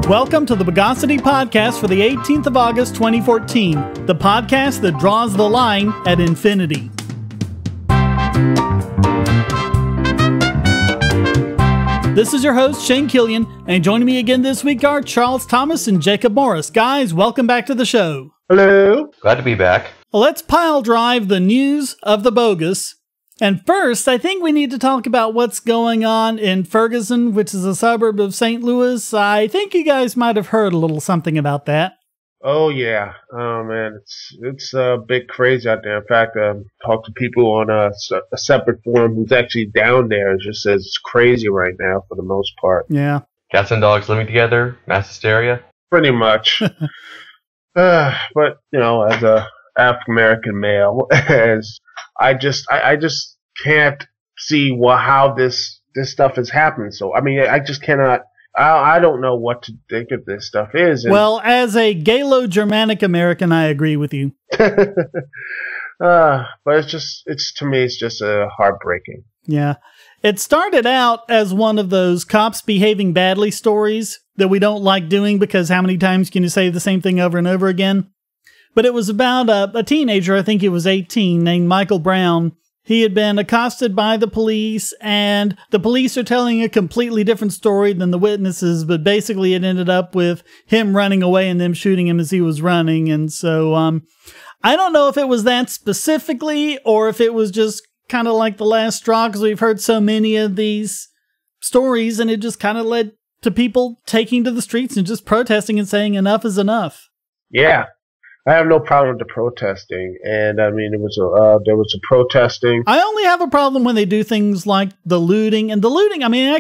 Welcome to the Bogosity podcast for the 18th of August, 2014, the podcast that draws the line at infinity. This is your host, Shane Killian, and joining me again this week are Charles Thomas and Jacob Morris. Guys, welcome back to the show. Hello. Glad to be back. Let's pile drive the news of the Bogus. And first, I think we need to talk about what's going on in Ferguson, which is a suburb of St. Louis. I think you guys might have heard a little something about that. Oh, yeah. Oh, man. It's a bit crazy out there. In fact, I talked to people on a separate forum who's actually down there and just says it's crazy right now for the most part. Yeah. Cats and dogs living together, mass hysteria. Pretty much. But, you know, as a African-American male, as I just can't see how this stuff is happening. So, I mean, I just cannot. I don't know what to think of this stuff is. Well, as a Galo-Germanic American, I agree with you. But to me, it's just heartbreaking. Yeah. It started out as one of those cops behaving badly stories that we don't like doing because how many times can you say the same thing over and over again? But it was about a teenager, I think he was 18, named Michael Brown. He had been accosted by the police, and the police are telling a completely different story than the witnesses, but basically it ended up with him running away and them shooting him as he was running. And so I don't know if it was that specifically or if it was just kind of like the last straw, because we've heard so many of these stories, and it just kind of led to people taking to the streets and just protesting and saying enough is enough. Yeah. I have no problem with the protesting, and I mean, there was a protesting. I only have a problem when they do things like the looting, and the looting, I mean,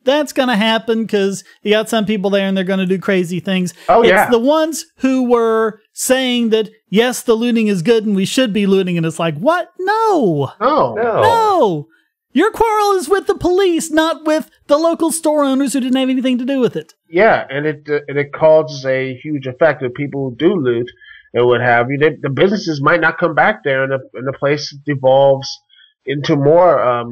that's going to happen because you got some people there and they're going to do crazy things. Oh, yeah. It's the ones who were saying that, yes, the looting is good and we should be looting, and it's like, what? No. No. Your quarrel is with the police, not with the local store owners who didn't have anything to do with it. Yeah, and it causes a huge effect of people who do loot and what have you. The businesses might not come back there, and the place devolves into more,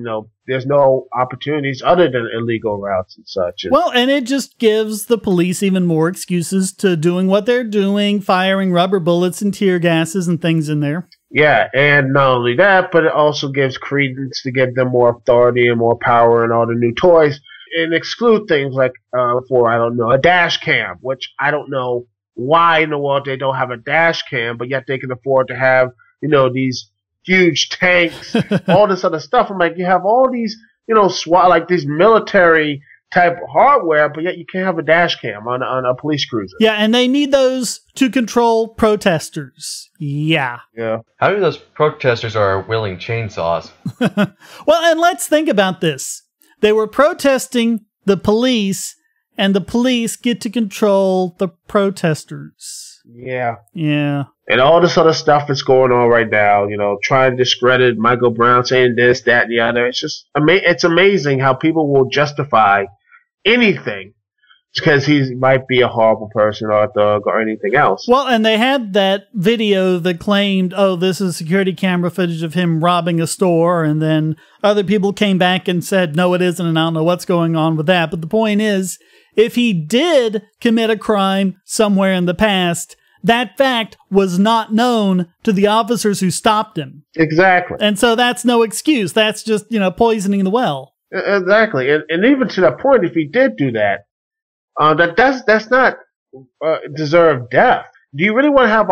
there's no opportunities other than illegal routes and such. Well, and it just gives the police even more excuses to doing what they're doing, firing rubber bullets and tear gases and things in there. Yeah, and not only that, but it also gives credence to give them more authority and more power and all the new toys, and exclude things like, a dash cam, which I don't know why in the world they don't have a dash cam, but yet they can afford to have, these huge tanks, all this other stuff. I'm like, you have all these, SWAT, like these military type hardware, but yet you can't have a dash cam on a police cruiser. Yeah, and they need those to control protesters. Yeah. How many of those protesters are wielding chainsaws? Well, and let's think about this. They were protesting the police, and the police get to control the protesters. Yeah. Yeah. And all this other stuff that's going on right now, trying to discredit Michael Brown, saying this, that, and the other. It's just it's amazing how people will justify anything because he might be a horrible person or a thug or anything else. Well, and they had that video that claimed, oh, this is security camera footage of him robbing a store, and then other people came back and said, no, it isn't, and I don't know what's going on with that. But the point is, if he did commit a crime somewhere in the past, that fact was not known to the officers who stopped him. Exactly. And so that's no excuse. That's just, poisoning the well. Exactly. And even to that point, if he did do that, that's not deserve death. Do you really want to have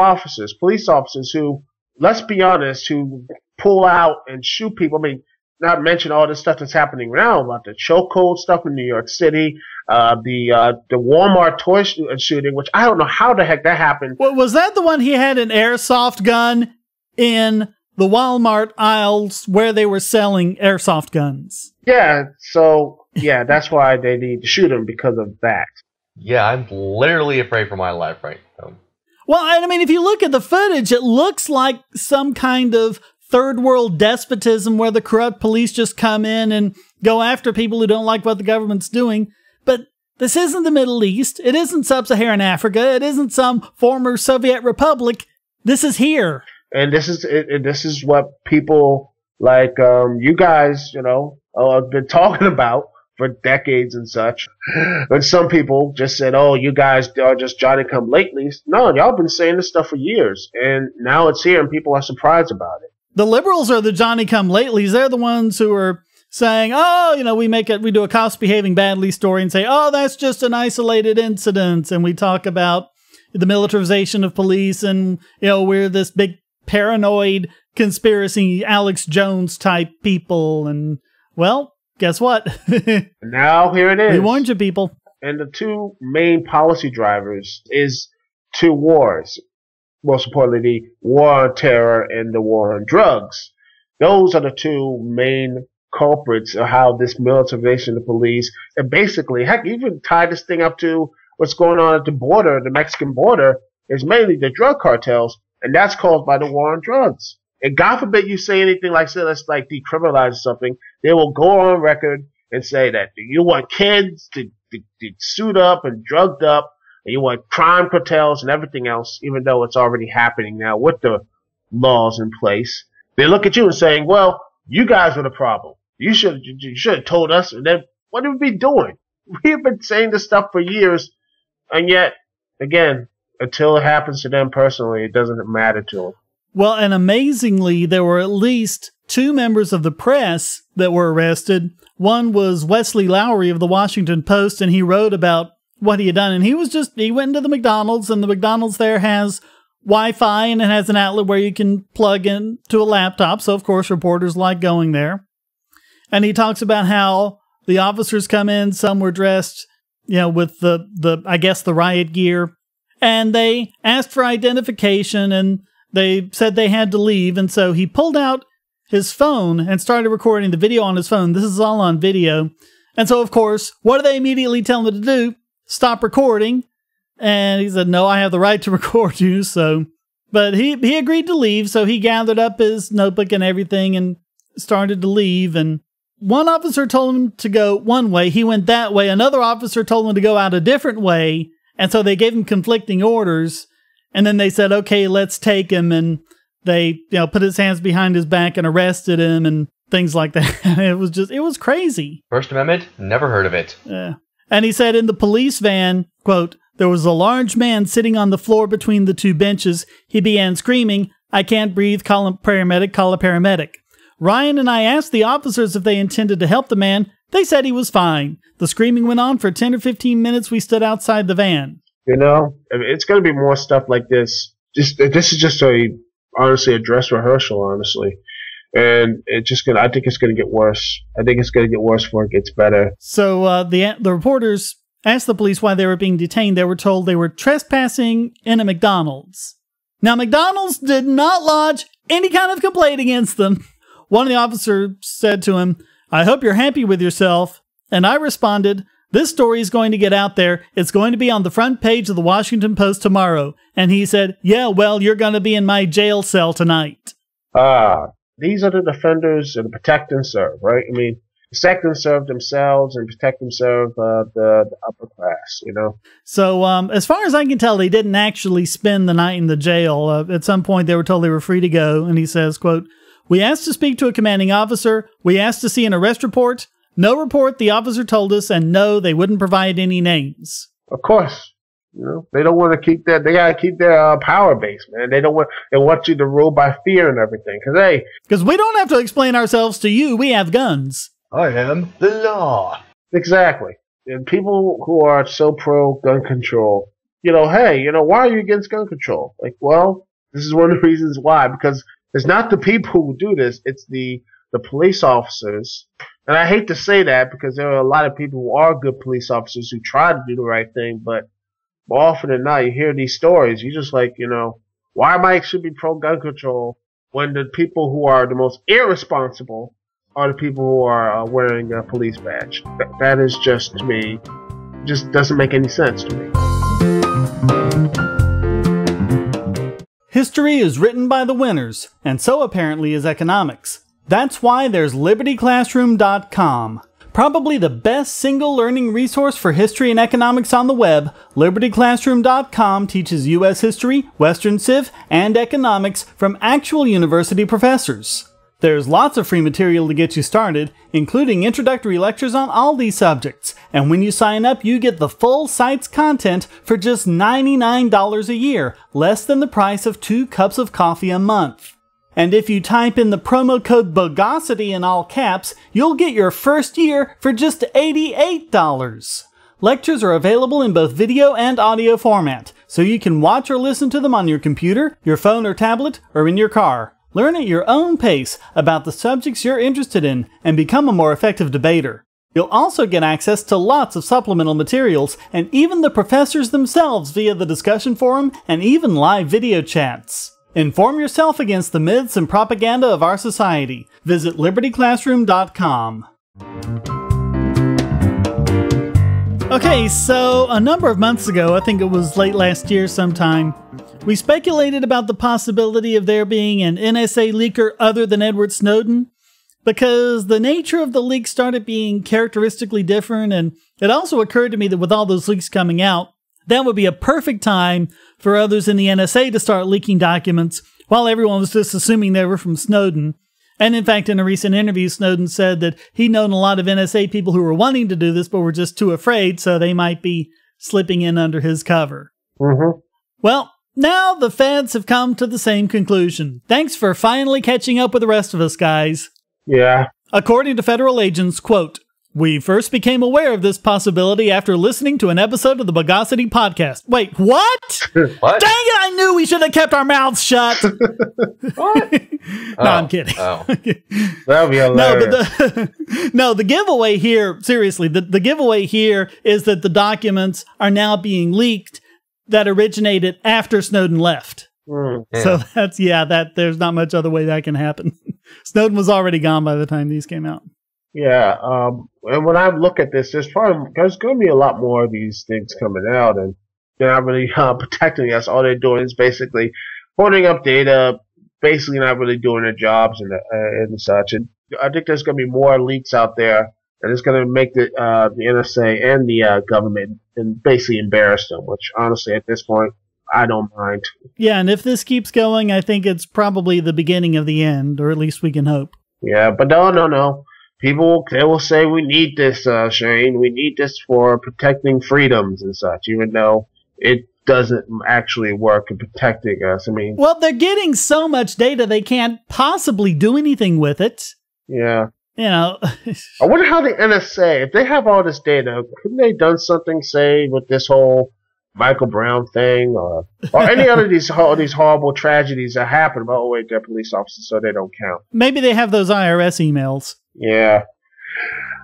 police officers who, let's be honest, who pull out and shoot people? I mean, not mention all this stuff that's happening now about the chokehold stuff in New York City, the Walmart toy shooting, which I don't know how the heck that happened. Well, was that the one he had an airsoft gun in the Walmart aisles where they were selling airsoft guns? Yeah, so, yeah, that's why they need to shoot him, because of that. Yeah, I'm literally afraid for my life right now. Well, I mean, if you look at the footage, it looks like some kind of third world despotism where the corrupt police just come in and go after people who don't like what the government's doing. But this isn't the Middle East. It isn't sub-Saharan Africa. It isn't some former Soviet republic. This is here. And this is what people like you guys, have been talking about for decades and such. And some people just said, oh, you guys are just Johnny-come-latelys. No, y'all been saying this stuff for years. And now it's here and people are surprised about it. The liberals are the Johnny-come-latelys. They're the ones who are saying, oh, you know, we do a cops behaving badly story and say, oh, that's just an isolated incident. And we talk about the militarization of police and, you know, we're this big paranoid conspiracy Alex Jones type people. And, well, guess what? Now here it is. We warned you, people. And the two main policy drivers is two wars. Most importantly, the war on terror and the war on drugs. Those are the two main culprits of how this militarization of the police, and basically, heck, even tie this thing up to what's going on at the border, the Mexican border, is mainly the drug cartels, and that's caused by the war on drugs. And God forbid you say anything like, say, let's like decriminalize something, they will go on record and say that you want kids to suit up and drugged up, and you want crime cartels and everything else, even though it's already happening now with the laws in place. They look at you and saying, well, you guys were the problem. You should have told us. And then what have we been doing? We've been saying this stuff for years, and yet, again, until it happens to them personally, it doesn't matter to them. Well, and amazingly, there were at least 2 members of the press that were arrested. One was Wesley Lowery of the Washington Post, and he wrote about what he had done. And he went into the McDonald's, and the McDonald's there has Wi-Fi, and it has an outlet where you can plug into a laptop. So, of course, reporters like going there. And he talks about how the officers come in, some were dressed, you know, with I guess the riot gear. And they asked for identification, and they said they had to leave. And so he pulled out his phone and started recording the video on his phone. This is all on video. And so, of course, what do they immediately tell him to do? Stop recording. And he said, no, I have the right to record you. So, but he agreed to leave. So he gathered up his notebook and everything and started to leave. And one officer told him to go one way. He went that way. Another officer told him to go out a different way. And so they gave him conflicting orders. And then they said, okay, let's take him. And they, you know, put his hands behind his back and arrested him and things like that. It was crazy. First Amendment? Never heard of it. Yeah. And he said in the police van, quote, there was a large man sitting on the floor between the 2 benches. He began screaming, I can't breathe, call a paramedic, call a paramedic. Ryan and I asked the officers if they intended to help the man. They said he was fine. The screaming went on for 10 or 15 minutes. We stood outside the van. You know, I mean, it's going to be more stuff like this. This is just honestly a dress rehearsal, honestly. And I think it's going to get worse. I think it's going to get worse before it gets better. So the reporters asked the police why they were being detained. They were told they were trespassing in a McDonald's. Now, McDonald's did not lodge any kind of complaint against them. One of the officers said to him, I hope you're happy with yourself. And I responded, this story is going to get out there. It's going to be on the front page of the Washington Post tomorrow. And he said, yeah, well, you're going to be in my jail cell tonight. These are the defenders and the protect and serve, right? I mean, protect and serve themselves and protect and serve the upper class, you know? So as far as I can tell, they didn't actually spend the night in the jail. At some point, they were told they were free to go. And he says, quote, we asked to speak to a commanding officer. We asked to see an arrest report. No report, the officer told us, and no, they wouldn't provide any names. Of course. You know, they don't want to keep that. They got to keep their power base, man. They want you to rule by fear and everything. Because we don't have to explain ourselves to you. We have guns. I am the law. Exactly. And people who are so pro gun control, you know, hey, you know, why are you against gun control? Like, well, this is one of the reasons why. Because it's not the people who do this. It's the police officers. And I hate to say that because there are a lot of people who are good police officers who try to do the right thing, but more often than not, you hear these stories. You're just like, you know, why am I should be pro-gun control when the people who are the most irresponsible are the people who are wearing a police badge? That is just, to me, just doesn't make any sense to me. History is written by the winners, and so apparently is economics. That's why there's LibertyClassroom.com. Probably the best single learning resource for history and economics on the web, LibertyClassroom.com teaches U.S. history, Western Civ, and economics from actual university professors. There's lots of free material to get you started, including introductory lectures on all these subjects, and when you sign up, you get the full site's content for just $99 a year, less than the price of 2 cups of coffee a month. And if you type in the promo code Bogosity in all caps, you'll get your first year for just $88. Lectures are available in both video and audio format, so you can watch or listen to them on your computer, your phone or tablet, or in your car. Learn at your own pace about the subjects you're interested in and become a more effective debater. You'll also get access to lots of supplemental materials and even the professors themselves via the discussion forum and even live video chats. Inform yourself against the myths and propaganda of our society. Visit libertyclassroom.com. Okay, so a number of months ago, I think it was late last year sometime, we speculated about the possibility of there being an NSA leaker other than Edward Snowden, because the nature of the leak started being characteristically different, and it also occurred to me that with all those leaks coming out, that would be a perfect time for others in the NSA to start leaking documents while everyone was just assuming they were from Snowden. And in fact, in a recent interview, Snowden said that he'd known a lot of NSA people who were wanting to do this but were just too afraid, so they might be slipping in under his cover. Mm-hmm. Well, now the feds have come to the same conclusion. Thanks for finally catching up with the rest of us, guys. Yeah. According to federal agents, quote, "We first became aware of this possibility after listening to an episode of the Bogosity podcast." Wait, what? What? Dang it, I knew we should have kept our mouths shut. What? No, I'm kidding. Oh. That would be hilarious. No, the giveaway here, seriously, the giveaway here is that the documents are now being leaked that originated after Snowden left. Mm. Yeah. So there's not much other way that can happen. Snowden was already gone by the time these came out. Yeah, and when I look at this, there's going to be a lot more of these things coming out, and they're not really protecting us. All they're doing is basically holding up data, basically not really doing their jobs and such. And I think there's going to be more leaks out there, and it's going to make the NSA and the government and basically embarrass them. Which honestly, at this point, I don't mind. Yeah, and if this keeps going, I think it's probably the beginning of the end, or at least we can hope. Yeah, but no. People, they will say we need this, Shane. We need this for protecting freedoms and such, even though it doesn't actually work in protecting us. I mean, well, they're getting so much data they can't possibly do anything with it. Yeah. You know. I wonder how the NSA, if they have all this data, couldn't they done something, say, with this whole Michael Brown thing, or any other of these horrible tragedies that happen? Oh wait, they're police officers, so they don't count. Maybe they have those IRS emails. Yeah.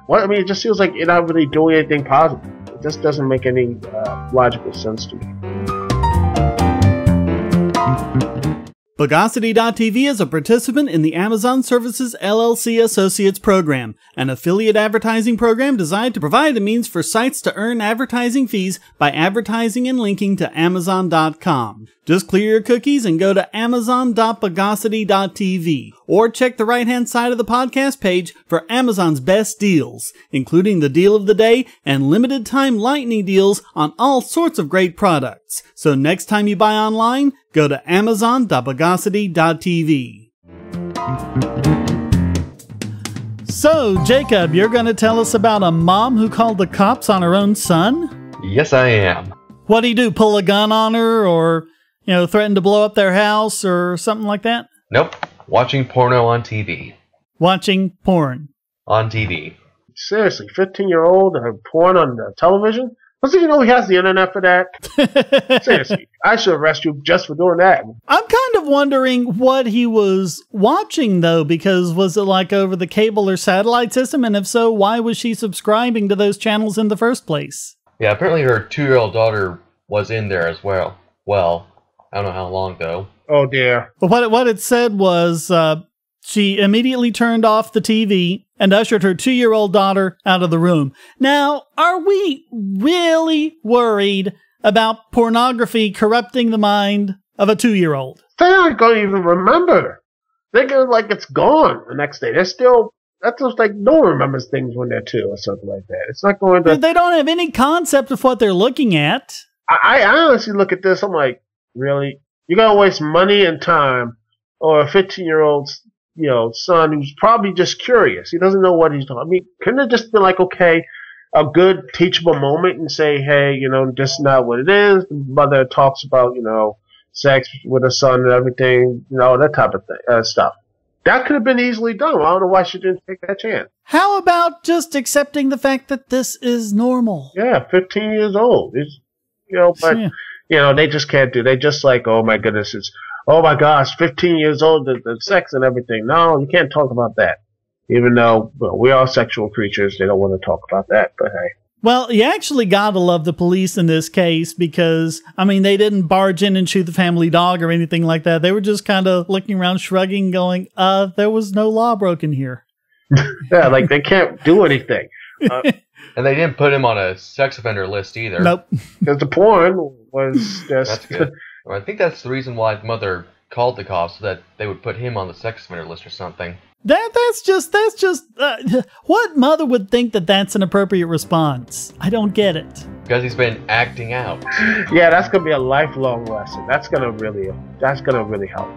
Well, I mean, it just feels like you're not really doing anything positive. It just doesn't make any logical sense to me. Bogosity.tv is a participant in the Amazon Services LLC Associates Program, an affiliate advertising program designed to provide a means for sites to earn advertising fees by advertising and linking to Amazon.com. Just clear your cookies and go to amazon.bogosity.tv, or check the right-hand side of the podcast page for Amazon's best deals, including the deal of the day and limited-time lightning deals on all sorts of great products. So next time you buy online, go to amazon.bogosity.tv. So, Jacob, you're going to tell us about a mom who called the cops on her own son? Yes, I am. What'd he do, pull a gun on her, or, threaten to blow up their house, or something like that? Nope. Watching porno on TV. Watching porn. On TV. Seriously, 15-year-old porn on the television? Doesn't he know he has the internet for that? Seriously, I should arrest you just for doing that. I'm kind of wondering what he was watching, though, because was it like over the cable or satellite system? And if so, why was she subscribing to those channels in the first place? Yeah, apparently her 2-year-old daughter was in there as well. Well, I don't know how long, though. Oh, dear. Well, what it said was she immediately turned off the TV and ushered her 2-year-old daughter out of the room. Now, are we really worried about pornography corrupting the mind of a 2-year-old? They aren't going to even remember. They're going to like it's gone the next day. That's just like no one remembers things when they're 2 or something like that. It's not going to... They don't have any concept of what they're looking at. I honestly look at this, I'm like, really? You're going to waste money and time or a 15-year-old's son who's probably just curious. He doesn't know what he's doing. I mean, couldn't it just be like, okay, a good teachable moment and say, hey, this is not what it is. The mother talks about, sex with her son and everything, that type of thing, stuff. That could have been easily done. I don't know why she didn't take that chance. How about just accepting the fact that this is normal? Yeah, 15 years old. They just can't do. They just like, oh my goodness, oh my gosh, 15 years old, the sex and everything. No, you can't talk about that. Even though we are sexual creatures, they don't want to talk about that. But hey. Well, you actually gotta love the police in this case because, they didn't barge in and shoot the family dog or anything like that. They were just kind of looking around, shrugging, going, there was no law broken here. Yeah, like they can't do anything. And they didn't put him on a sex offender list either. Nope. Because the porn was just... That's good. Well, I think that's the reason why the mother called the cops, so that they would put him on the sex offender list or something. That's just what mother would think that that's an appropriate response? I don't get it. Because he's been acting out. Yeah, that's gonna be a lifelong lesson. That's gonna really help.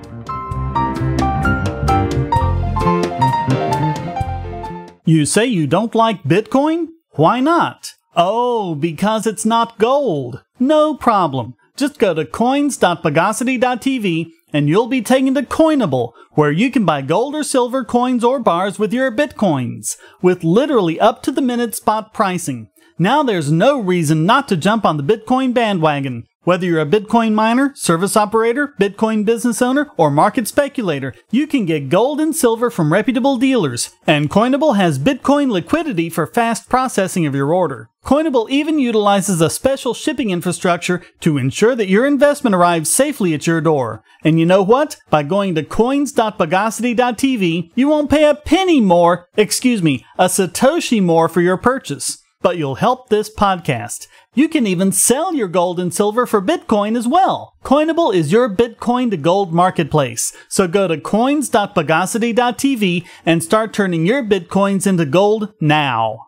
You say you don't like Bitcoin? Why not? Oh, because it's not gold. No problem. Just go to coins.bogosity.tv and you'll be taken to Coinable, where you can buy gold or silver coins or bars with your Bitcoins, with literally up-to-the-minute spot pricing. Now there's no reason not to jump on the Bitcoin bandwagon. Whether you're a Bitcoin miner, service operator, Bitcoin business owner, or market speculator, you can get gold and silver from reputable dealers. And Coinable has Bitcoin liquidity for fast processing of your order. Coinable even utilizes a special shipping infrastructure to ensure that your investment arrives safely at your door. And you know what? By going to coins.bogosity.tv, you won't pay a penny more, a Satoshi more for your purchase. But you'll help this podcast. You can even sell your gold and silver for Bitcoin as well. Coinable is your Bitcoin to gold marketplace. So go to coins.bogosity.tv and start turning your Bitcoins into gold now.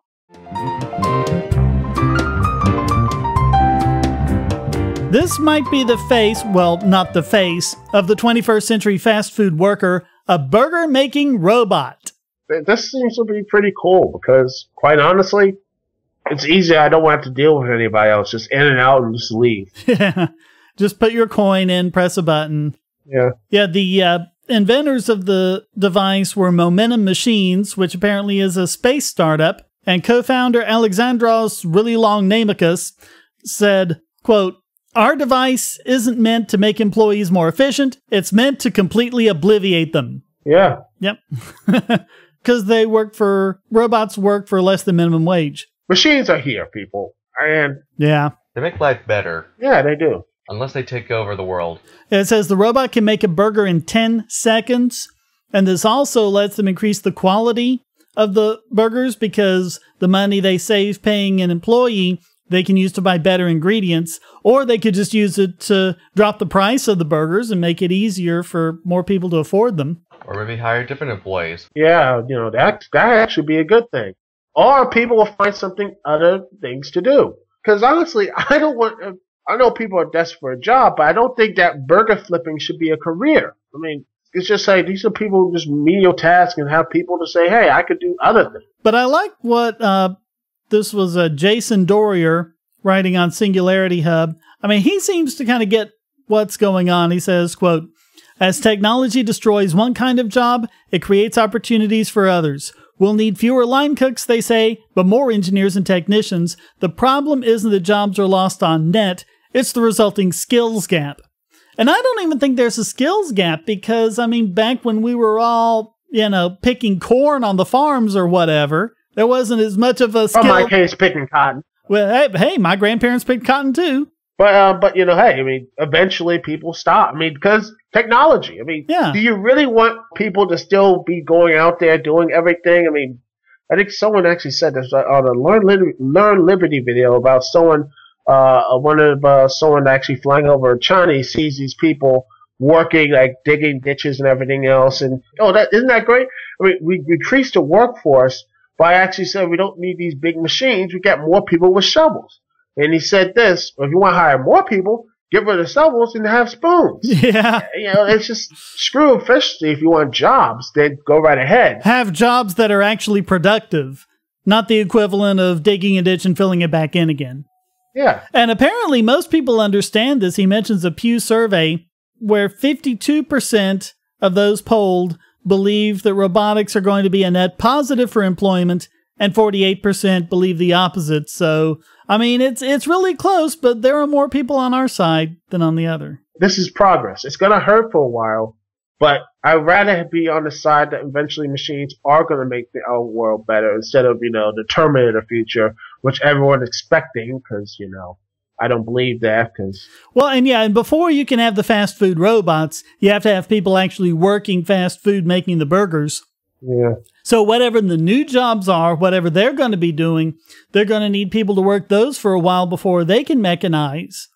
This might be the face, well, not the face, of the 21st century fast food worker, a burger-making robot. This seems to be pretty cool because, quite honestly, it's easy. I don't want to deal with anybody else. Just in and out and just leave. Yeah. Just put your coin in, press a button. Yeah. Yeah, the inventors of the device were Momentum Machines, which apparently is a space startup. And co-founder Alexandros really long Namicus said, quote, "Our device isn't meant to make employees more efficient. It's meant to completely obliviate them." Yeah. Yep. Because robots work for less than minimum wage. Machines are here, people. And yeah. They make life better. Yeah, they do. Unless they take over the world. It says the robot can make a burger in 10 seconds. And this also lets them increase the quality of the burgers because the money they save paying an employee, they can use to buy better ingredients. Or they could just use it to drop the price of the burgers and make it easier for more people to afford them. Or maybe hire different employees. Yeah, that actually be a good thing. Or people will find other things to do. Because honestly, I know people are desperate for a job, but I don't think that burger flipping should be a career. I mean, it's just like these are people who just menial tasks and have people to say, hey, I could do other things. But I like what this was Jason Dorier writing on Singularity Hub. I mean, he seems to kind of get what's going on. He says, quote, "As technology destroys one kind of job, it creates opportunities for others. We'll need fewer line cooks, they say, but more engineers and technicians. The problem isn't that jobs are lost on net, it's the resulting skills gap." And I don't even think there's a skills gap because, I mean, back when we were all, picking corn on the farms or whatever, there wasn't as much of a skill. In my case, picking cotton. Well, hey, my grandparents picked cotton too. But hey, I mean, eventually people stop. I mean, because technology. I mean, yeah. Do you really want people to still be going out there doing everything? I mean, I think someone actually said this on a Learn Liberty video about someone actually flying over China. He sees these people working, like digging ditches and everything else. And, isn't that great? I mean, we increased the workforce by actually saying we don't need these big machines. We got more people with shovels. And he said this, if you want to hire more people, get rid of shovels and have spoons. Yeah. You know, it's just screw efficiency. If you want jobs, then go right ahead. Have jobs that are actually productive, not the equivalent of digging a ditch and filling it back in again. Yeah. And apparently most people understand this. He mentions a Pew survey where 52% of those polled believe that robotics are going to be a net positive for employment, and 48% believe the opposite. So, I mean, it's really close, but there are more people on our side than on the other. This is progress. It's going to hurt for a while, but I'd rather be on the side that eventually machines are going to make our world better instead of, you know, the Terminator future, which everyone's expecting, because, you know, I don't believe that. Well, and before you can have the fast food robots, you have to have people actually working fast food, making the burgers. Yeah. So whatever the new jobs are, whatever they're going to be doing, they're going to need people to work those for a while before they can mechanize.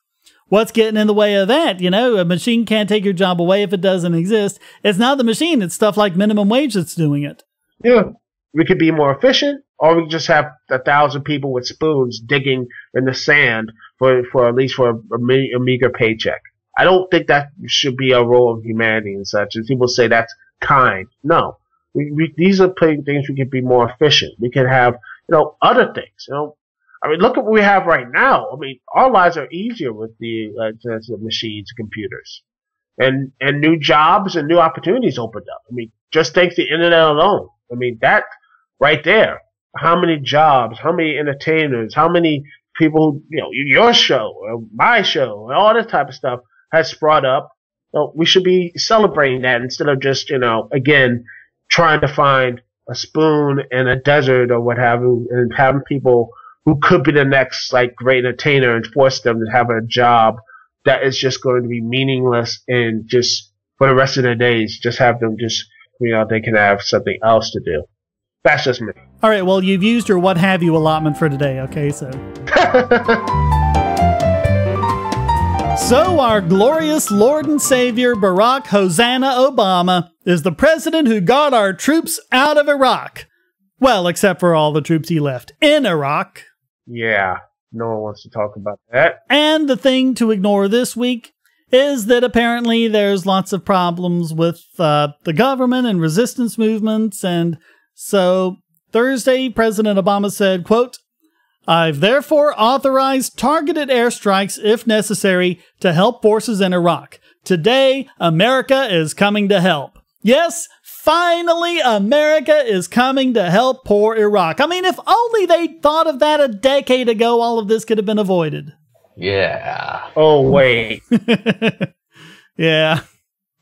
What's getting in the way of that? You know, a machine can't take your job away if it doesn't exist. It's not the machine. It's stuff like minimum wage that's doing it. Yeah. We could be more efficient, or we could just have 1,000 people with spoons digging in the sand for at least for a meager paycheck. I don't think that should be a role of humanity and such. And people say that's kind. No. These are things we could be more efficient. We can have, you know, other things. You know, I mean, look at what we have right now. I mean, our lives are easier with the machines and computers, and new jobs and new opportunities opened up. I mean, just thanks to the internet alone. I mean, that right there. How many jobs? How many entertainers? How many people who, you know, your show, or my show, and all this type of stuff has brought up. So we should be celebrating that instead of just, you know, again, trying to find a spoon in a desert or what have you, and having people who could be the next, like, great entertainer and force them to have a job that is just going to be meaningless and just for the rest of their days, just have them just, you know, they can have something else to do. That's just me. All right, well, you've used your what have you allotment for today, okay, so. So our glorious Lord and Savior Barack Hosanna Obama is the president who got our troops out of Iraq. Well, except for all the troops he left in Iraq. Yeah, no one wants to talk about that. And the thing to ignore this week is that apparently there's lots of problems with the government and resistance movements. And so Thursday, President Obama said, quote, "I've therefore authorized targeted airstrikes if necessary to help forces in Iraq. Today, America is coming to help." Yes, finally, America is coming to help poor Iraq. I mean, if only they'd thought of that a decade ago, all of this could have been avoided. Yeah. Oh, wait. Yeah.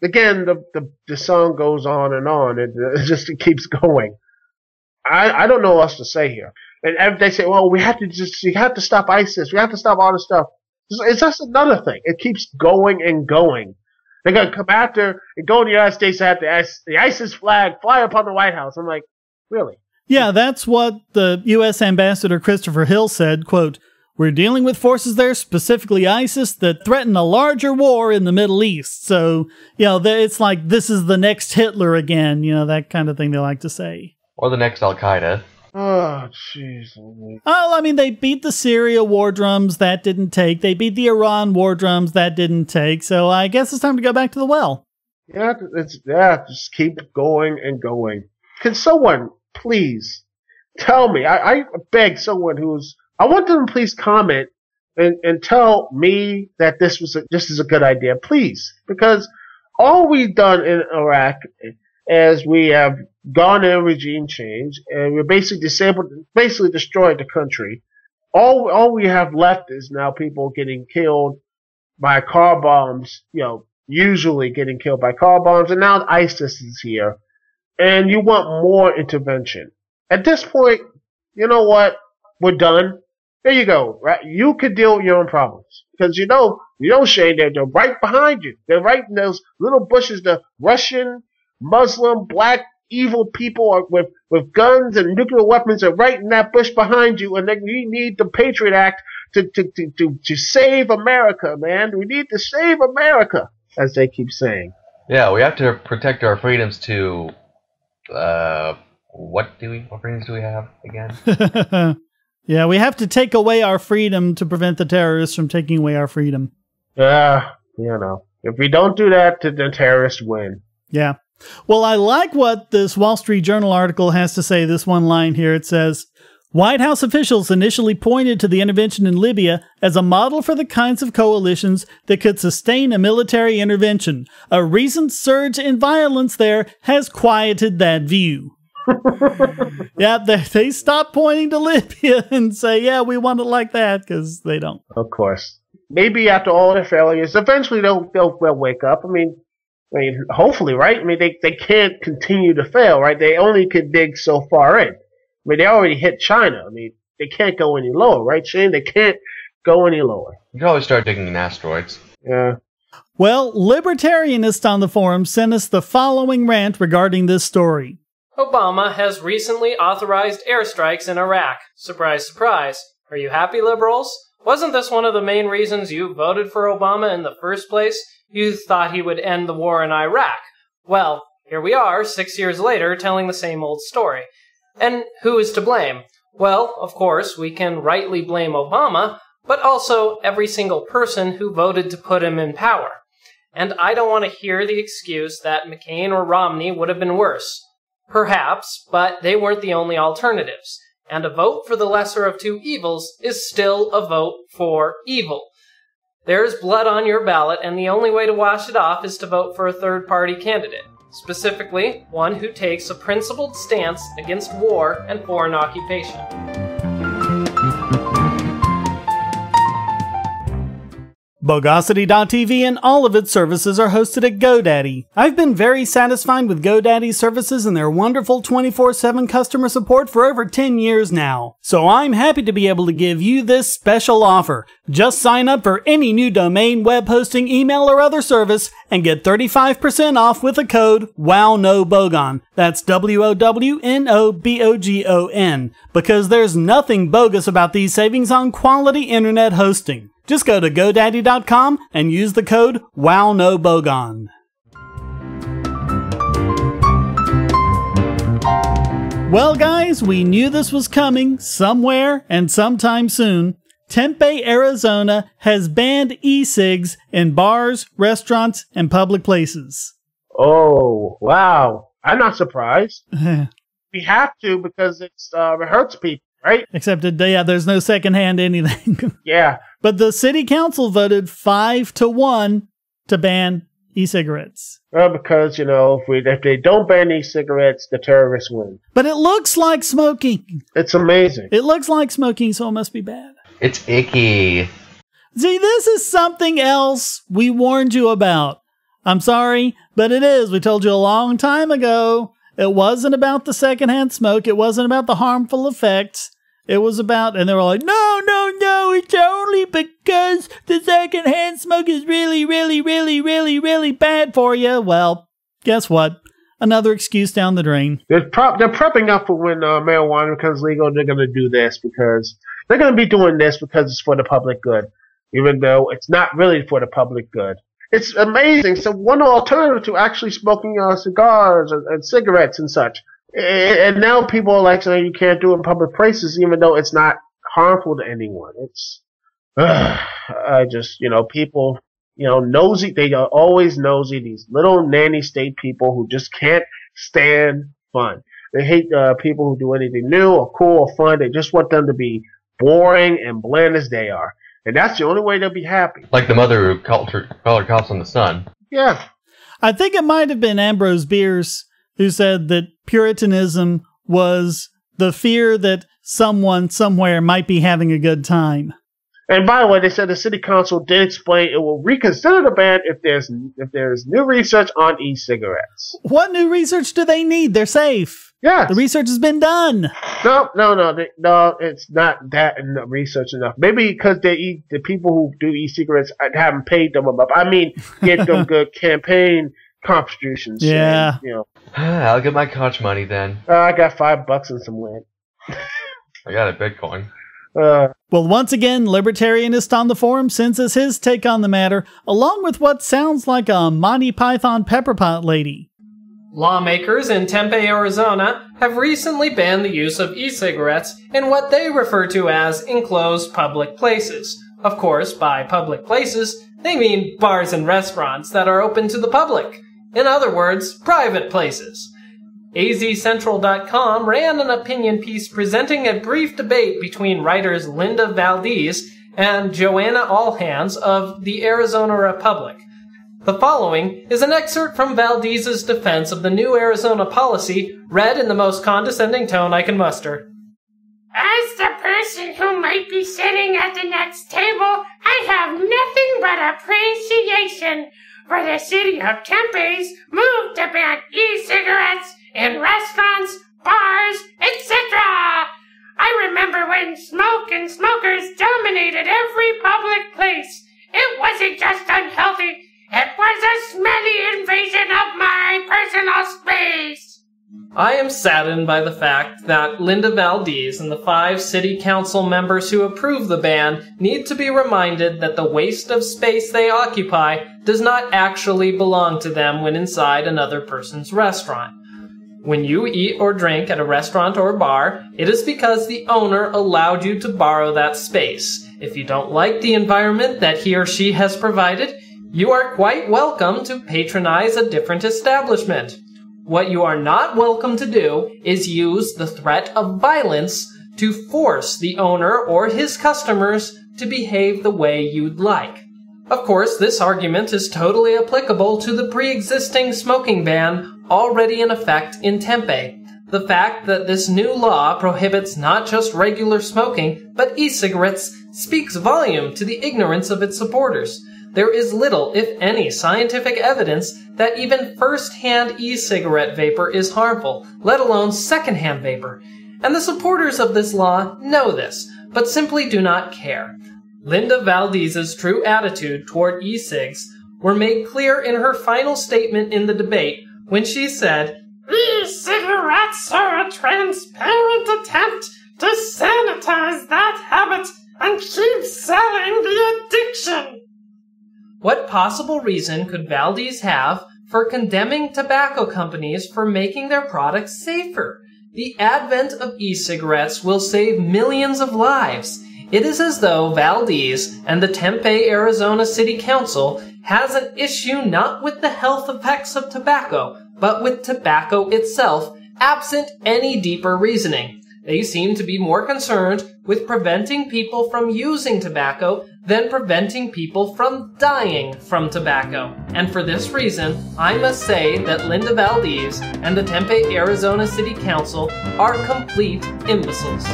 Again, the song goes on and on. It keeps going. I don't know what else to say here. And they say, well, we have to stop ISIS. We have to stop all this stuff. It's just another thing. It keeps going and going. They're going to come after and go in the United States and have the ISIS flag fly upon the White House. I'm like, really? Yeah, that's what the U.S. Ambassador Christopher Hill said, quote, "We're dealing with forces there, specifically ISIS, that threaten a larger war in the Middle East." So, you know, it's like, this is the next Hitler again, you know, that kind of thing they like to say. Or the next Al-Qaeda. Oh, jeez. Oh, I mean, they beat the Syria war drums. That didn't take. They beat the Iran war drums. That didn't take. So I guess it's time to go back to the well. Yeah, just keep going and going. Can someone please tell me? I beg someone I want them to please comment and tell me that this is a good idea, please, because all we've done in Iraq is we have gone in regime change, and we're basically destroyed the country. All we have left is now people getting killed by car bombs, you know, usually getting killed by car bombs, and now ISIS is here, and you want more intervention. At this point, you know what? We're done. There you go, right? You could deal with your own problems. Because you know, Shane, they're right behind you. They're right in those little bushes, the Russian, Muslim, black, evil people with guns and nuclear weapons are right in that bush behind you, and then we need the Patriot Act to save America, man. We need to save America, as they keep saying. Yeah, we have to protect our freedoms to what freedoms do we have again? Yeah, we have to take away our freedom to prevent the terrorists from taking away our freedom. If we don't do that, the terrorists win. Yeah. Well, I like what this Wall Street Journal article has to say. This one line here, it says, White House officials initially pointed to the intervention in Libya as a model for the kinds of coalitions that could sustain a military intervention. A recent surge in violence there has quieted that view. Yeah, they stopped pointing to Libya and say, yeah, we want it like that, because they don't. Of course. Maybe after all their failures, eventually they'll wake up. I mean, hopefully, right? I mean, they can't continue to fail, right? They only could dig so far in. I mean, they already hit China. I mean, they can't go any lower, right, Shane? They can't go any lower. You can always start digging in asteroids. Yeah. Well, Libertarianist on the forum sent us the following rant regarding this story. Obama has recently authorized airstrikes in Iraq. Surprise, surprise. Are you happy, liberals? Wasn't this one of the main reasons you voted for Obama in the first place? You thought he would end the war in Iraq. Well, here we are, 6 years later, telling the same old story. And who is to blame? Well, of course, we can rightly blame Obama, but also every single person who voted to put him in power. And I don't want to hear the excuse that McCain or Romney would have been worse. Perhaps, but they weren't the only alternatives. And a vote for the lesser of two evils is still a vote for evil. There's blood on your ballot, and the only way to wash it off is to vote for a third-party candidate. Specifically, one who takes a principled stance against war and foreign occupation. Bogosity.tv and all of its services are hosted at GoDaddy. I've been very satisfied with GoDaddy's services and their wonderful 24/7 customer support for over 10 years now. So I'm happy to be able to give you this special offer. Just sign up for any new domain, web hosting, email, or other service and get 35% off with the code WOWNOBOGON. That's WOWNOBOGON. Because there's nothing bogus about these savings on quality internet hosting. Just go to GoDaddy.com and use the code WOWNOBOGON. Well, guys, we knew this was coming somewhere and sometime soon. Tempe, Arizona has banned e-cigs in bars, restaurants, and public places. Oh, wow. I'm not surprised. We have to because it hurts people, right? Except, there's no secondhand anything. Yeah. But the city council voted 5-1 to ban e-cigarettes. Well, because, if they don't ban e-cigarettes, the terrorists win. But it looks like smoking. It's amazing. It looks like smoking, so it must be bad. It's icky. See, this is something else we warned you about. I'm sorry, but it is. We told you a long time ago. It wasn't about the secondhand smoke. It wasn't about the harmful effects. It was about, and they were like, no, it's only because the secondhand smoke is really, really, really, really, really bad for you. Well, guess what? Another excuse down the drain. They're prepping up for when marijuana becomes legal. They're going to do this because they're going to be doing this because it's for the public good, even though it's not really for the public good. It's amazing. So one alternative to actually smoking cigars and cigarettes and such. And now people are like saying you can't do it in public places, even though it's not harmful to anyone. It's, people, nosy. They are always nosy. These little nanny state people who just can't stand fun. They hate people who do anything new or cool or fun. They just want them to be boring and bland as they are. And that's the only way they'll be happy. Like the mother who called her cops on the son. Yeah. I think it might have been Ambrose Bierce who said that Puritanism was the fear that someone somewhere might be having a good time. And by the way, they said the city council did explain it will reconsider the ban if there's new research on e-cigarettes. What new research do they need? They're safe. Yeah. The research has been done. No, it's not that research enough. Maybe because the people who do e-cigarettes haven't paid them enough. I mean, get them good campaign contributions. Yeah. And, I'll get my conch money then. I got $5 and some land. I got a Bitcoin. Well, once again, Libertarianist on the forum sends us his take on the matter, along with what sounds like a Monty Python pepperpot lady. Lawmakers in Tempe, Arizona have recently banned the use of e-cigarettes in what they refer to as enclosed public places. Of course, by public places, They mean bars and restaurants that are open to the public. In other words, private places. AZCentral.com ran an opinion piece presenting a brief debate between writers Linda Valdez and Joanna Allhands of the Arizona Republic. The following is an excerpt from Valdez's defense of the new Arizona policy, read in the most condescending tone I can muster. As the person who might be sitting at the next table, I have nothing but appreciation for the city of Tempe's move to ban e-cigarettes in restaurants, bars, etc. I remember when smoke and smokers dominated every public place. It wasn't just unhealthy, it was a smelly invasion of my personal space. I am saddened by the fact that Linda Valdez and the 5 city council members who approve the ban need to be reminded that the waste of space they occupy does not actually belong to them when inside another person's restaurant. When you eat or drink at a restaurant or bar, it is because the owner allowed you to borrow that space. If you don't like the environment that he or she has provided, you are quite welcome to patronize a different establishment. What you are not welcome to do is use the threat of violence to force the owner or his customers to behave the way you'd like. Of course, this argument is totally applicable to the pre-existing smoking ban already in effect in Tempe. The fact that this new law prohibits not just regular smoking, but e-cigarettes speaks volume to the ignorance of its supporters. There is little, if any, scientific evidence that even first-hand e-cigarette vapor is harmful, let alone second-hand vapor. And the supporters of this law know this, but simply do not care. Linda Valdez's true attitude toward e-cigs were made clear in her final statement in the debate when she said, E-cigarettes are a transparent attempt to sanitize that habit and keep selling the addiction. What possible reason could Valdez have for condemning tobacco companies for making their products safer? The advent of e-cigarettes will save millions of lives. It is as though Valdez and the Tempe, Arizona City Council has an issue not with the health effects of tobacco, but with tobacco itself, absent any deeper reasoning. They seem to be more concerned with preventing people from using tobacco than preventing people from dying from tobacco. And for this reason, I must say that Linda Valdez and the Tempe, Arizona City Council are complete imbeciles.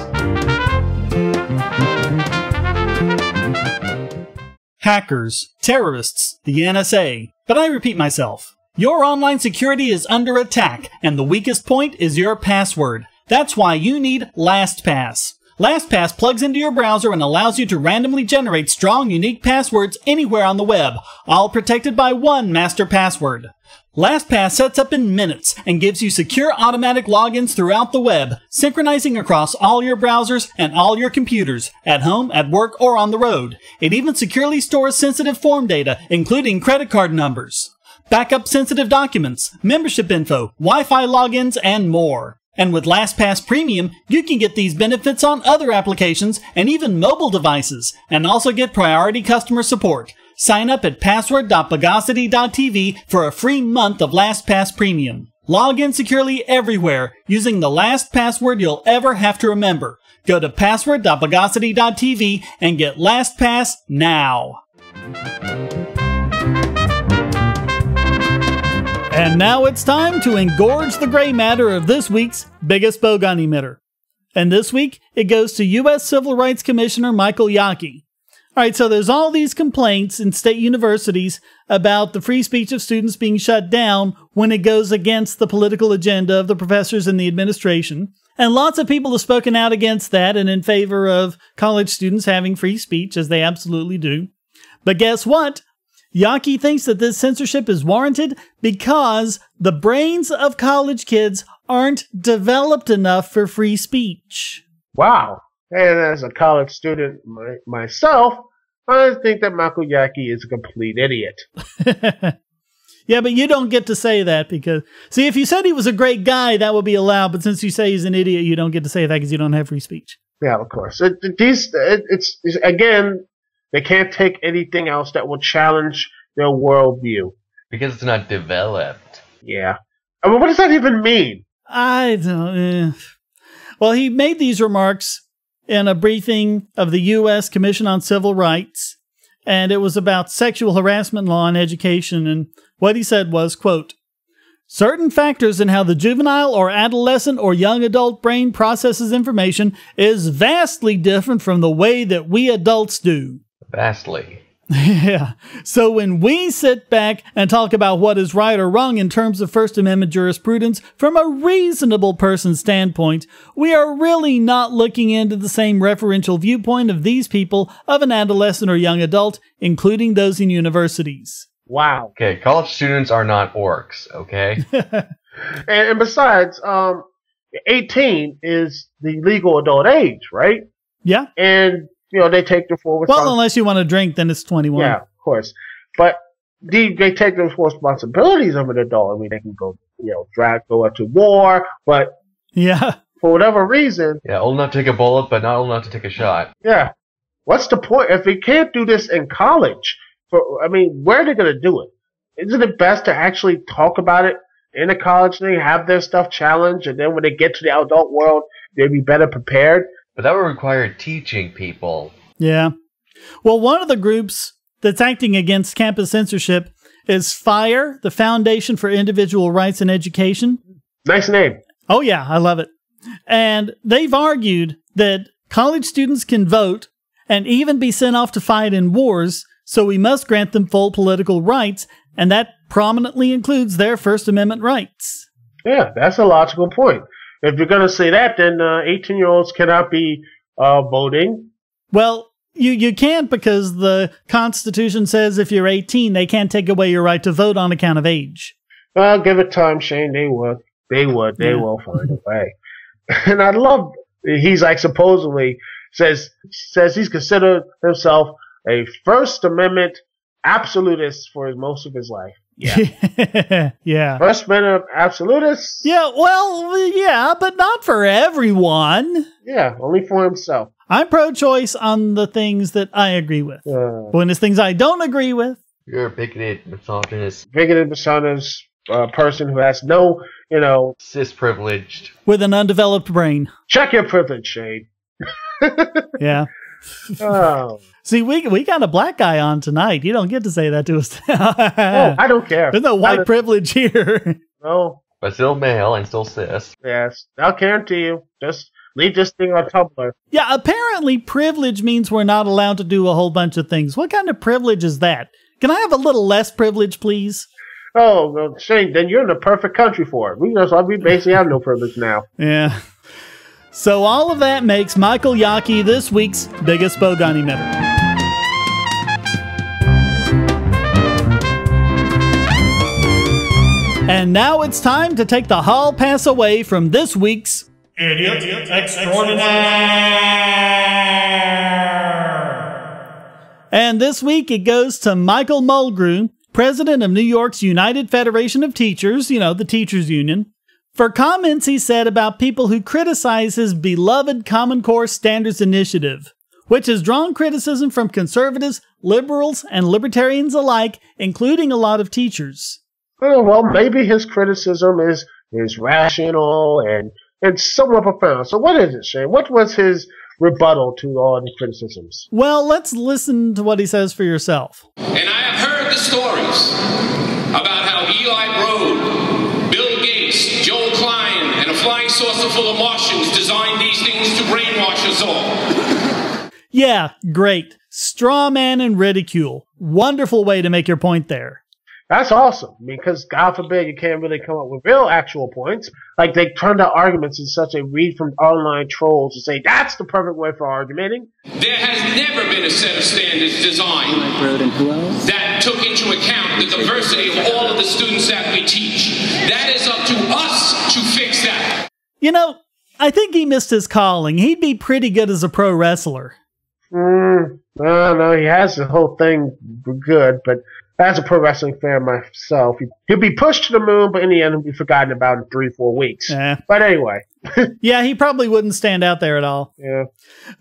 Hackers, terrorists, the NSA. But I repeat myself. Your online security is under attack, and the weakest point is your password. That's why you need LastPass. LastPass plugs into your browser and allows you to randomly generate strong, unique passwords anywhere on the web, all protected by one master password. LastPass sets up in minutes and gives you secure automatic logins throughout the web, synchronizing across all your browsers and all your computers, at home, at work, or on the road. It even securely stores sensitive form data, including credit card numbers, backup sensitive documents, membership info, Wi-Fi logins, and more. And with LastPass Premium, you can get these benefits on other applications and even mobile devices, and also get priority customer support. Sign up at password.bogosity.tv for a free month of LastPass Premium. Log in securely everywhere using the last password you'll ever have to remember. Go to password.bogosity.tv and get LastPass now. And now it's time to engorge the gray matter of this week's biggest Bogon emitter. And this week, it goes to U.S. Civil Rights Commissioner Michael Yaki. Alright, so there's all these complaints in state universities about the free speech of students being shut down when it goes against the political agenda of the professors and the administration. And lots of people have spoken out against that and in favor of college students having free speech, as they absolutely do. But guess what? Yaki thinks that this censorship is warranted because the brains of college kids aren't developed enough for free speech. Wow. And as a college student myself, I think that Michael Yaki is a complete idiot. Yeah, but you don't get to say that because, see, if you said he was a great guy, that would be allowed. But since you say he's an idiot, you don't get to say that because you don't have free speech. Yeah, of course. Again, They can't take anything else that will challenge their worldview. Because it's not developed. Yeah. I mean, what does that even mean? I don't. Well, he made these remarks in a briefing of the U.S. Commission on Civil Rights, and it was about sexual harassment law in education. And what he said was, quote, certain factors in how the juvenile or adolescent or young adult brain processes information is vastly different from the way that we adults do. Vastly. Yeah. So when we sit back and talk about what is right or wrong in terms of First Amendment jurisprudence from a reasonable person's standpoint, we are really not looking into the same referential viewpoint of these people of an adolescent or young adult, including those in universities. Wow. Okay, college students are not orcs, okay? And besides, 18 is the legal adult age, right? Yeah. And, they take their full Well, unless you want to drink, then it's 21. Yeah, of course. But they take their full responsibilities of an adult. I mean, they can go, go to war, but yeah, for whatever reason. Yeah, old enough to take a bullet, but not old enough to take a shot. Yeah. What's the point? If they can't do this in college, where are they going to do it? Isn't it best to actually talk about it in a college thing, have their stuff challenged, and then when they get to the adult world, they'd be better prepared? But that would require teaching people. Yeah. Well, one of the groups that's acting against campus censorship is FIRE, the Foundation for Individual Rights in Education. Nice name. Oh, yeah, I love it. And they've argued that college students can vote and even be sent off to fight in wars, so we must grant them full political rights, and that prominently includes their First Amendment rights. Yeah, that's a logical point. If you're going to say that, then 18-year-olds cannot be voting. Well, you can't, because the Constitution says if you're 18, they can't take away your right to vote on account of age. Well, give it time, Shane. They would. They will find a way. And I love, he's like supposedly says he's considered himself a First Amendment absolutist for most of his life. Yeah. Yeah. First Amendment absolutist? Yeah, well, yeah, but not for everyone. Yeah, only for himself. I'm pro-choice on the things that I agree with. When it's things I don't agree with. You're a bigoted, misogynist. Bigoted, misogynist person who has no, cis-privileged. With an undeveloped brain. Check your privilege, Shade. Yeah. Oh. See, we got a black guy on tonight. You don't get to say that to us. Oh, I don't care. There's no white privilege here. No. But still male and still cis. Yes. I'll guarantee you. Just leave this thing on Tumblr. Yeah, apparently privilege means we're not allowed to do a whole bunch of things. What kind of privilege is that? Can I have a little less privilege, please? Oh, well, Shane, then you're in the perfect country for it. We basically have no privilege now. Yeah. So all of that makes Michael Yaki this week's biggest Bogon emitter. And now it's time to take the hall pass away from this week's Idiot Extraordinaire. And this week it goes to Michael Mulgrew, president of New York's United Federation of Teachers, the teachers union, for comments he said about people who criticize his beloved Common Core Standards Initiative, which has drawn criticism from conservatives, liberals, and libertarians alike, including a lot of teachers. Oh, well, maybe his criticism is rational and somewhat profound. So what is it, Shane? What was his rebuttal to all the criticisms? Well, let's listen to what he says for yourself. And I have heard the stories about how Eli Broad, Bill Gates, Joel Klein, and a flying saucer full of Martians designed these things to brainwash us all. Yeah, great. Straw man and ridicule. Wonderful way to make your point there. That's awesome, because God forbid you can't really come up with real actual points. Like, they turned out arguments in such a read from online trolls to say that's the perfect way for argumenting. There has never been a set of standards designed that took into account the diversity of all of the students that we teach. That is up to us to fix that. I think he missed his calling. He'd be pretty good as a pro wrestler. No, he has the whole thing good, but as a pro wrestling fan myself, he'll be pushed to the moon, but in the end, he'll be forgotten about in 3-4 weeks. But anyway. Yeah, he probably wouldn't stand out there at all. Yeah.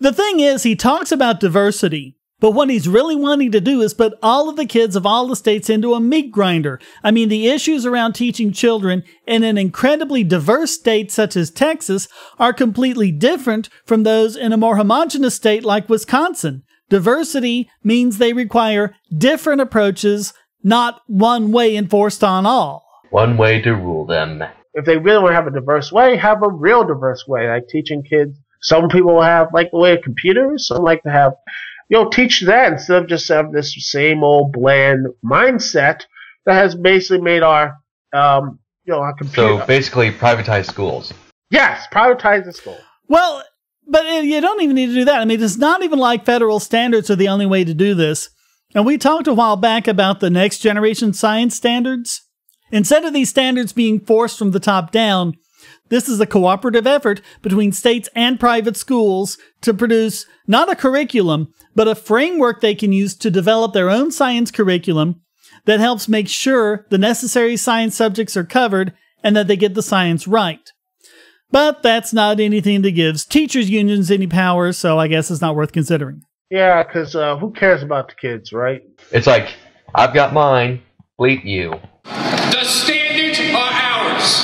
The thing is, he talks about diversity, But what he's really wanting to do is put all of the kids of all the states into a meat grinder. I mean, the issues around teaching children in an incredibly diverse state such as Texas are completely different from those in a more homogeneous state like Wisconsin. Diversity means they require different approaches, not one way enforced on all. One way to rule them. If they really want to have a diverse way, have a real diverse way, like teaching kids. Some people have like the way of computers, some like to have, teach that instead of just have this same old bland mindset that has basically made our computer. So basically privatize schools. Yes, privatize the school. Well, but you don't even need to do that. I mean, it's not even like federal standards are the only way to do this. And we talked a while back about the next generation science standards. Instead of these standards being forced from the top down, this is a cooperative effort between states and private schools to produce not a curriculum, but a framework they can use to develop their own science curriculum that helps make sure the necessary science subjects are covered and that they get the science right. But that's not anything that gives teachers' unions any power, so I guess it's not worth considering. Yeah, because who cares about the kids, right? It's like, I've got mine, bleep you. The standards are ours.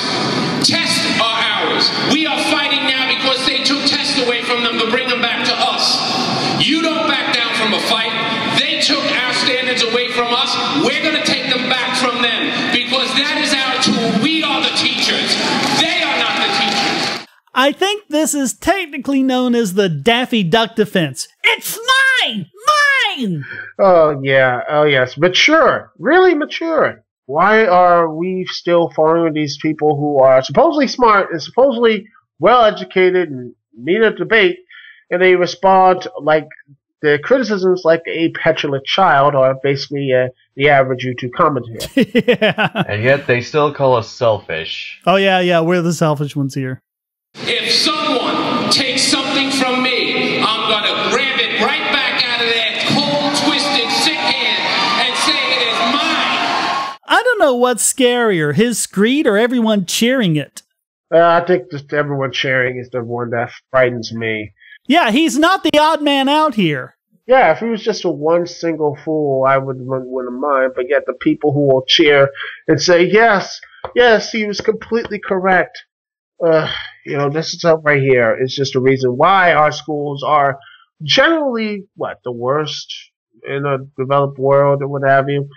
Tests are ours. We are fighting now because they took tests away from them to bring them back to us. You don't back down from a fight. They took our standards away from us. We're going to take them back from them because that is our tool. We are the teachers. They are not the teachers. I think this is technically known as the Daffy Duck defense. It's mine! Mine! Oh, yeah. Oh, yes. Mature. Really mature. Why are we still following these people who are supposedly smart and supposedly well-educated and need a debate, and they respond like the criticisms like a petulant child or basically the average YouTube commentator. Yeah. And yet they still call us selfish. Oh, yeah, we're the selfish ones here. If someone takes something from me, I'm going to grab it right back out of that cold, twisted, sick hand and say it is mine. I don't know what's scarier, his screed or everyone cheering it. I think just everyone cheering is the one that frightens me. Yeah, he's not the odd man out here. Yeah, if he was just a one single fool, I wouldn't mind. But yet the people who will cheer and say, yes, he was completely correct. This is up right here. It's just a reason why our schools are generally, the worst in a developed world or what have you.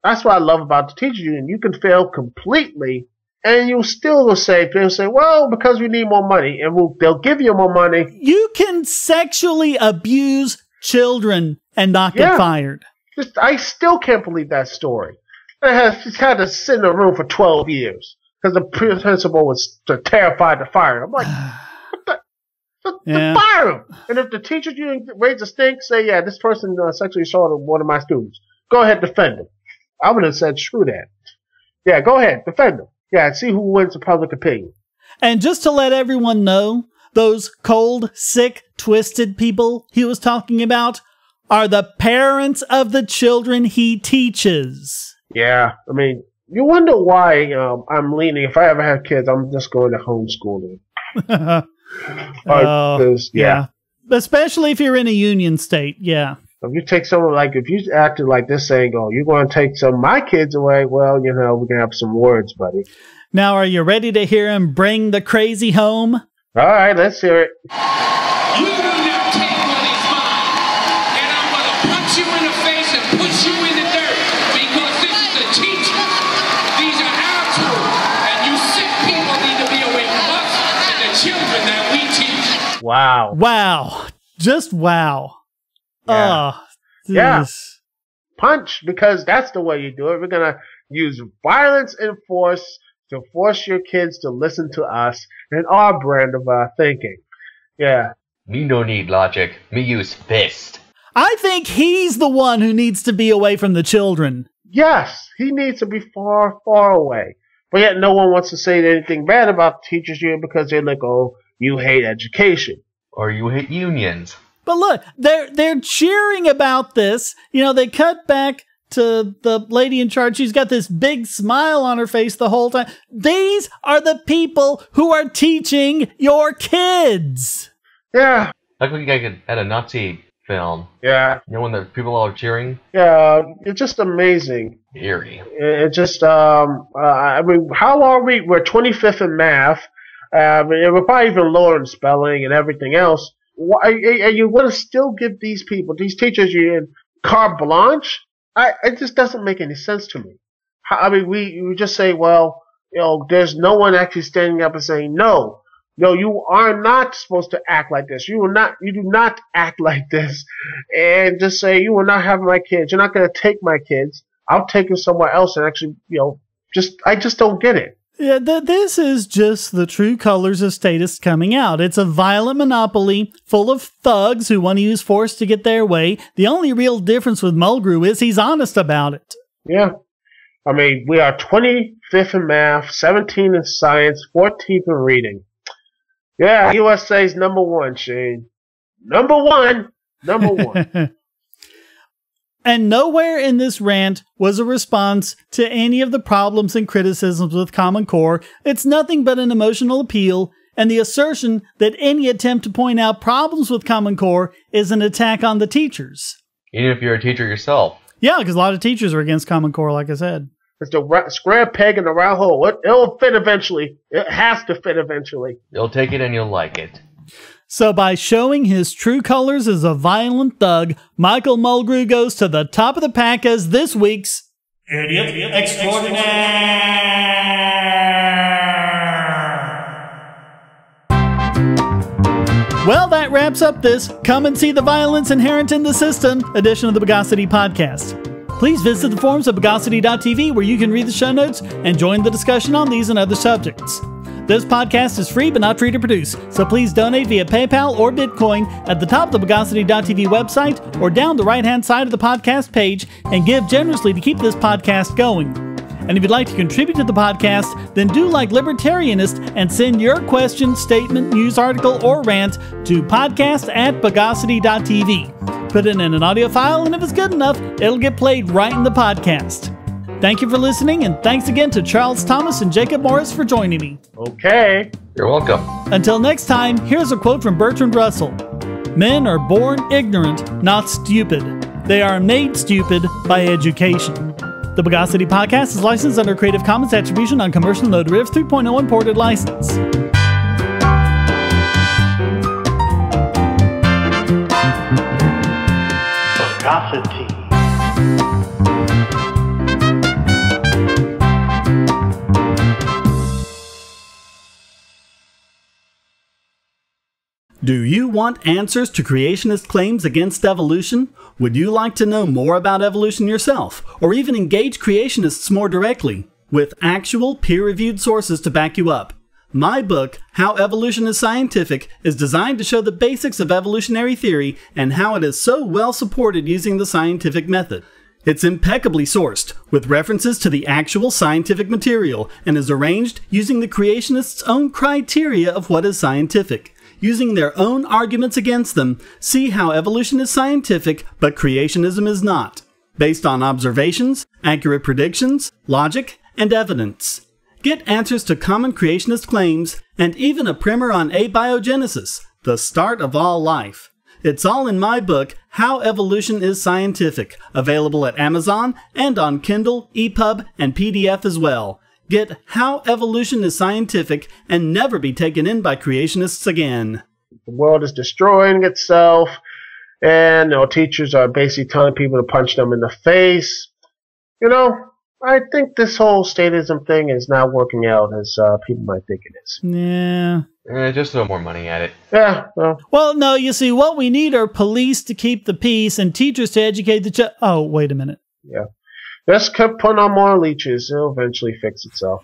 That's what I love about the teacher union. You can fail completely, and you'll still say, well, because we need more money, and they'll give you more money. You can sexually abuse children and not get fired. I still can't believe that story. He's had to sit in a room for 12 years. Because the principal was terrified to fire him. I'm like, fire him. And if the teachers union raise a stink, say, this person sexually assaulted one of my students. Go ahead, defend him. I would have said, screw that. Yeah, go ahead, defend him. Yeah, see who wins the public opinion. And just to let everyone know, those cold, sick, twisted people he was talking about are the parents of the children he teaches. Yeah, I mean, you wonder why I'm leaning. If I ever have kids, I'm just going to homeschool them. Yeah. Especially if you're in a union state, yeah. If you take someone if you acted like this saying, you're going to take some of my kids away, well, we can have some words, buddy. Now, are you ready to hear him bring the crazy home? All right, let's hear it. You will not take what is mine, and I'm going to punch you in the face and put you in the dirt because this is the teacher. These are our tools, and you sick people need to be away from us and the children that we teach. Wow. Wow. Just wow. Yeah. Punch, because that's the way you do it. We're going to use violence and force to force your kids to listen to us and our brand of thinking. Yeah. Me no need logic. Me use fist. I think he's the one who needs to be away from the children. Yes, he needs to be far, far away. But yet no one wants to say anything bad about the teachers union because they're like, you hate education. Or you hate unions. But look, they're cheering about this. They cut back to the lady in charge. She's got this big smile on her face the whole time. These are the people who are teaching your kids. Yeah. Like we had a Nazi film. Yeah. You know when the people are cheering? Yeah, it's just amazing. Eerie. It just, I mean, how are we? We're 25th in math. We're probably even lower in spelling and everything else. Why, and you want to still give these people, these teachers, carte blanche? It just doesn't make any sense to me. I mean, we just say, well, there's no one actually standing up and saying, no, you are not supposed to act like this. You do not act like this. And just say, you will not have my kids. You're not going to take my kids. I'll take them somewhere else and actually, I just don't get it. Yeah, this is just the true colors of statists coming out. It's a violent monopoly full of thugs who want to use force to get their way. The only real difference with Mulgrew is he's honest about it. Yeah. I mean, we are 25th in math, 17th in science, 14th in reading. Yeah, USA's number one, Shane. Number one. And nowhere in this rant was a response to any of the problems and criticisms with Common Core. It's nothing but an emotional appeal and the assertion that any attempt to point out problems with Common Core is an attack on the teachers. Even if you're a teacher yourself. Yeah, because a lot of teachers are against Common Core, like I said. It's the square peg in the round hole. It'll fit eventually. It has to fit eventually. You'll take it and you'll like it. So by showing his true colors as a violent thug, Michael Mulgrew goes to the top of the pack as this week's Idiot Extraordinaire. Well, that wraps up this Come and See the Violence Inherent in the System edition of the Bogosity podcast. Please visit the forums at Bogosity.tv where you can read the show notes and join the discussion on these and other subjects. This podcast is free but not free to produce, so please donate via PayPal or Bitcoin at the top of the Bogosity.tv website or down the right-hand side of the podcast page and give generously to keep this podcast going. And if you'd like to contribute to the podcast, then do like Libertarianist and send your question, statement, news article, or rant to podcast@Bogosity.tv. Put it in an audio file, and if it's good enough, it'll get played right in the podcast. Thank you for listening, and thanks again to Charles Thomas and Jacob Morris for joining me. Okay. You're welcome. Until next time, here's a quote from Bertrand Russell. Men are born ignorant, not stupid. They are made stupid by education. The Bogosity podcast is licensed under Creative Commons Attribution Non-Commercial No Derivative 3.0 Imported License. Bogosity. Do you want answers to creationist claims against evolution? Would you like to know more about evolution yourself, or even engage creationists more directly, with actual peer-reviewed sources to back you up? My book, How Evolution is Scientific, is designed to show the basics of evolutionary theory and how it is so well supported using the scientific method. It's impeccably sourced, with references to the actual scientific material, and is arranged using the creationists' own criteria of what is scientific. Using their own arguments against them, see how evolution is scientific, but creationism is not. Based on observations, accurate predictions, logic, and evidence. Get answers to common creationist claims, and even a primer on abiogenesis, the start of all life. It's all in my book, How Evolution is Scientific, available at Amazon and on Kindle, EPUB, and PDF as well. Get How Evolution is Scientific and never be taken in by creationists again. The world is destroying itself, and teachers are basically telling people to punch them in the face. I think this whole statism thing is not working out as people might think it is. Yeah. Just throw more money at it. Yeah. Well, no, you see, what we need are police to keep the peace and teachers to educate the Oh, wait a minute. Yeah. Just keep putting on more leeches. It'll eventually fix itself.